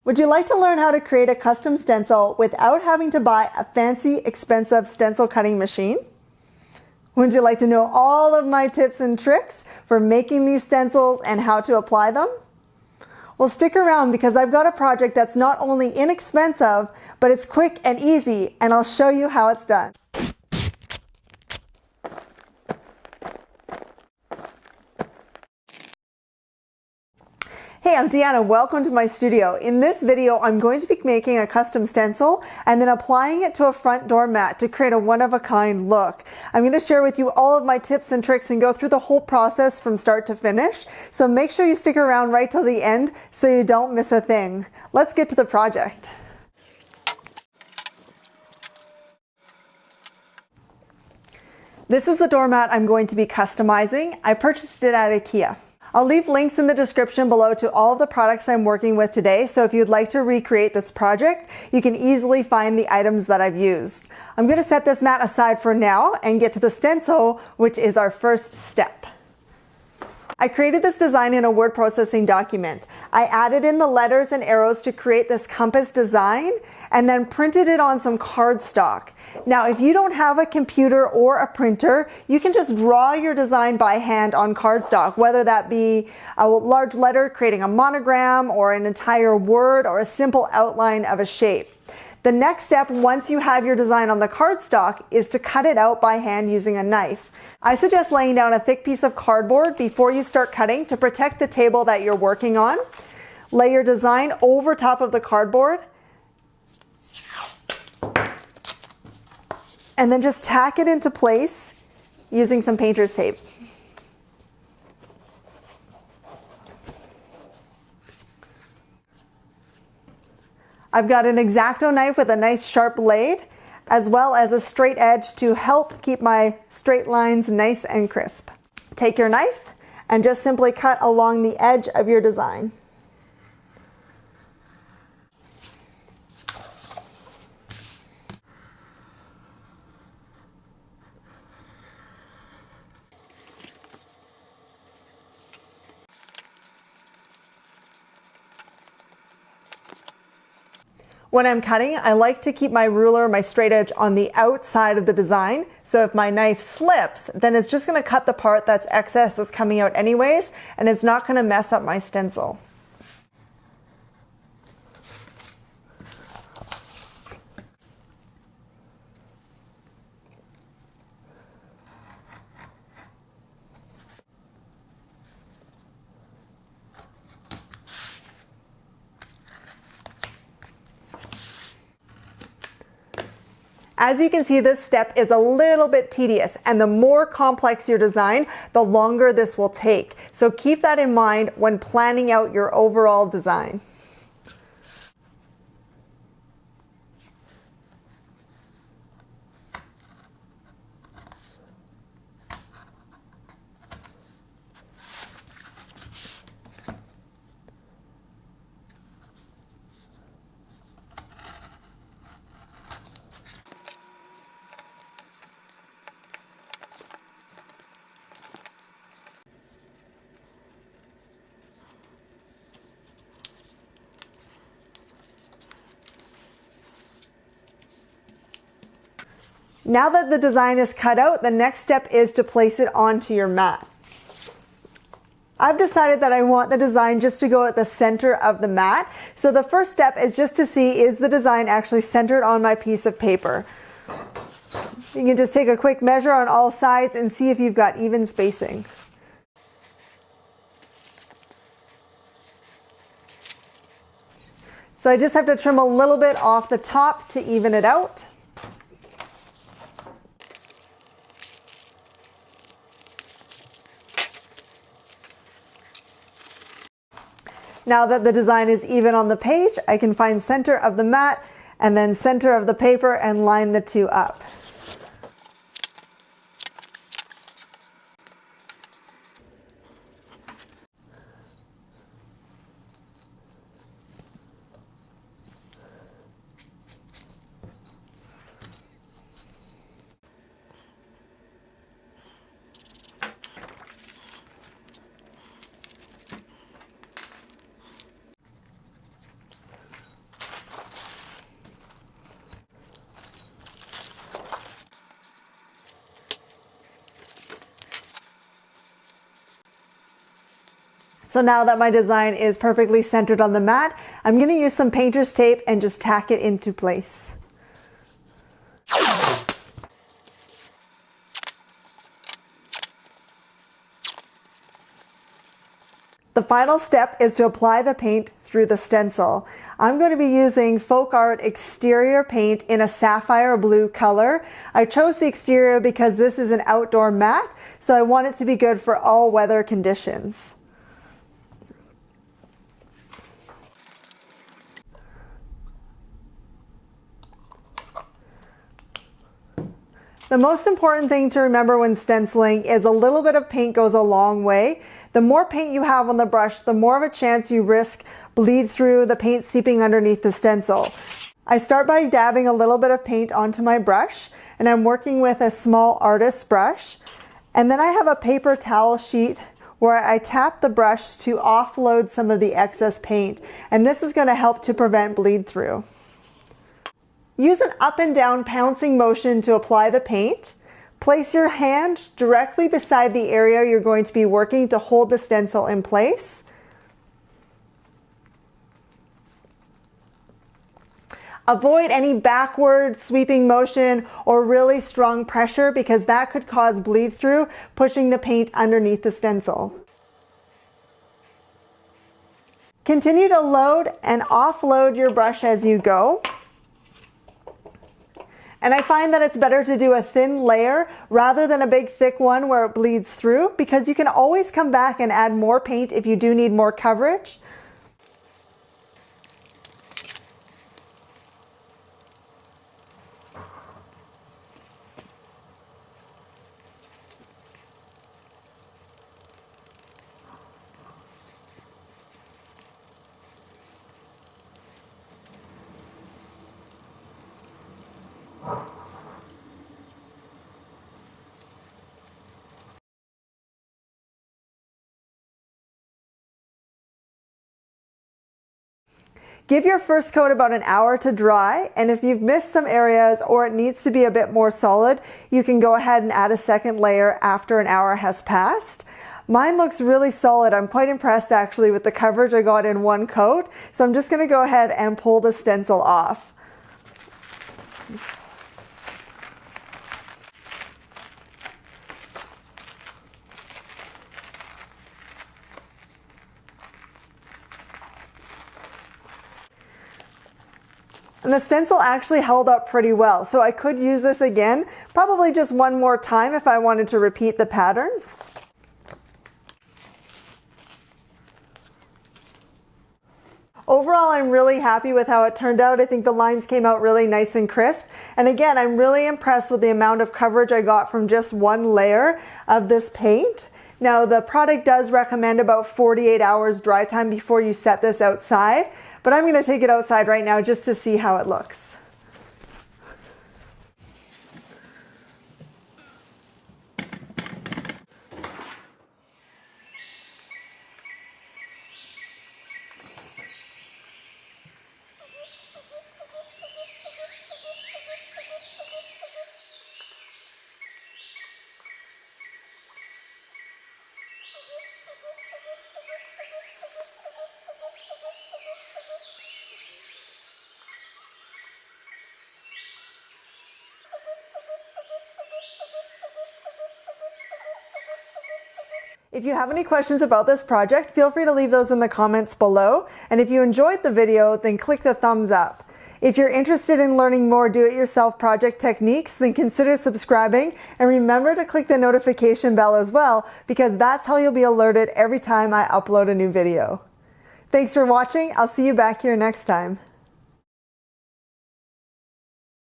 Would you like to learn how to create a custom stencil without having to buy a fancy, expensive stencil cutting machine? Would you like to know all of my tips and tricks for making these stencils and how to apply them? Well, stick around because I've got a project that's not only inexpensive, but it's quick and easy, and I'll show you how it's done. Hey, I'm Deanna. Welcome to my studio. In this video, I'm going to be making a custom stencil and then applying it to a front door mat to create a one-of-a-kind look. I'm going to share with you all of my tips and tricks and go through the whole process from start to finish. So make sure you stick around right till the end so you don't miss a thing. Let's get to the project. This is the doormat I'm going to be customizing. I purchased it at IKEA. I'll leave links in the description below to all of the products I'm working with today, so if you'd like to recreate this project, you can easily find the items that I've used. I'm going to set this mat aside for now and get to the stencil, which is our first step. I created this design in a word processing document. I added in the letters and arrows to create this compass design and then printed it on some cardstock. Now, if you don't have a computer or a printer, you can just draw your design by hand on cardstock, whether that be a large letter creating a monogram or an entire word or a simple outline of a shape. The next step, once you have your design on the cardstock, is to cut it out by hand using a knife. I suggest laying down a thick piece of cardboard before you start cutting to protect the table that you're working on. Lay your design over top of the cardboard and then just tack it into place using some painter's tape. I've got an X-ACTO knife with a nice sharp blade, as well as a straight edge to help keep my straight lines nice and crisp. Take your knife and just simply cut along the edge of your design. When I'm cutting, I like to keep my ruler, my straight edge, on the outside of the design. So if my knife slips, then it's just going to cut the part that's excess that's coming out anyways, and it's not going to mess up my stencil. As you can see, this step is a little bit tedious, and the more complex your design, the longer this will take. So keep that in mind when planning out your overall design. Now that the design is cut out, the next step is to place it onto your mat. I've decided that I want the design just to go at the center of the mat. So the first step is just to see, is the design actually centered on my piece of paper? You can just take a quick measure on all sides and see if you've got even spacing. So I just have to trim a little bit off the top to even it out. Now that the design is even on the page, I can find center of the mat and then center of the paper and line the two up. So now that my design is perfectly centered on the mat, I'm going to use some painter's tape and just tack it into place. The final step is to apply the paint through the stencil. I'm going to be using Folk Art exterior paint in a sapphire blue color. I chose the exterior because this is an outdoor mat, so I want it to be good for all weather conditions. The most important thing to remember when stenciling is a little bit of paint goes a long way. The more paint you have on the brush, the more of a chance you risk bleed through, the paint seeping underneath the stencil. I start by dabbing a little bit of paint onto my brush, and I'm working with a small artist brush. And then I have a paper towel sheet where I tap the brush to offload some of the excess paint. And this is going to help to prevent bleed through. Use an up and down pouncing motion to apply the paint. Place your hand directly beside the area you're going to be working to hold the stencil in place. Avoid any backward sweeping motion or really strong pressure because that could cause bleed through, pushing the paint underneath the stencil. Continue to load and offload your brush as you go. And I find that it's better to do a thin layer rather than a big thick one where it bleeds through, because you can always come back and add more paint if you do need more coverage. Give your first coat about an hour to dry, and if you've missed some areas or it needs to be a bit more solid, you can go ahead and add a second layer after an hour has passed. Mine looks really solid. I'm quite impressed actually with the coverage I got in one coat, so I'm just going to go ahead and pull the stencil off. And the stencil actually held up pretty well, so I could use this again, probably just one more time if I wanted to repeat the pattern. Overall, I'm really happy with how it turned out. I think the lines came out really nice and crisp. And again, I'm really impressed with the amount of coverage I got from just one layer of this paint. Now, the product does recommend about 48 hours dry time before you set this outside, but I'm going to take it outside right now just to see how it looks. If you have any questions about this project, feel free to leave those in the comments below. And if you enjoyed the video, then click the thumbs up. If you're interested in learning more do-it-yourself project techniques, then consider subscribing, and remember to click the notification bell as well, because that's how you'll be alerted every time I upload a new video. Thanks for watching. I'll see you back here next time.